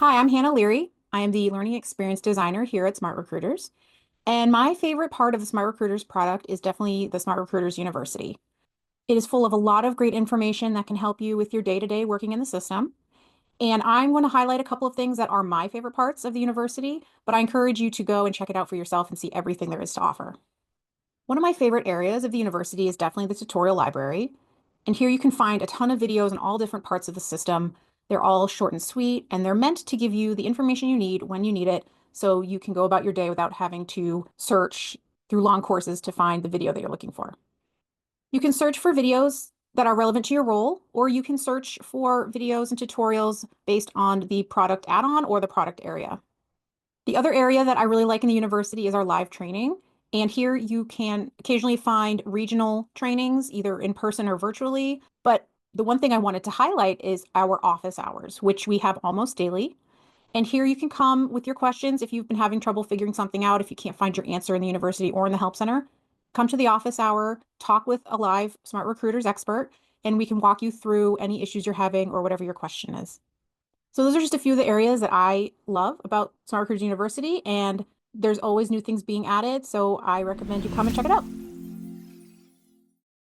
Hi, I'm Hannah Leary. I am the Learning Experience Designer here at SmartRecruiters. And my favorite part of the SmartRecruiters product is definitely the SmartRecruiters University. It is full of a lot of great information that can help you with your day-to-day working in the system. And I'm going to highlight a couple of things that are my favorite parts of the university, but I encourage you to go and check it out for yourself and see everything there is to offer. One of my favorite areas of the university is definitely the tutorial library. And here you can find a ton of videos on all different parts of the system. They're all short and sweet, and they're meant to give you the information you need when you need it, so you can go about your day without having to search through long courses to find the video that you're looking for. You can search for videos that are relevant to your role, or you can search for videos and tutorials based on the product add-on or the product area. The other area that I really like in the university is our live training. And here you can occasionally find regional trainings, either in person or virtually. But the one thing I wanted to highlight is our office hours, which we have almost daily. And here you can come with your questions if you've been having trouble figuring something out, if you can't find your answer in the university or in the help center. Come to the office hour, talk with a live Smart Recruiters expert, and we can walk you through any issues you're having or whatever your question is. So those are just a few of the areas that I love about SmartRecruiters University, and there's always new things being added, so I recommend you come and check it out.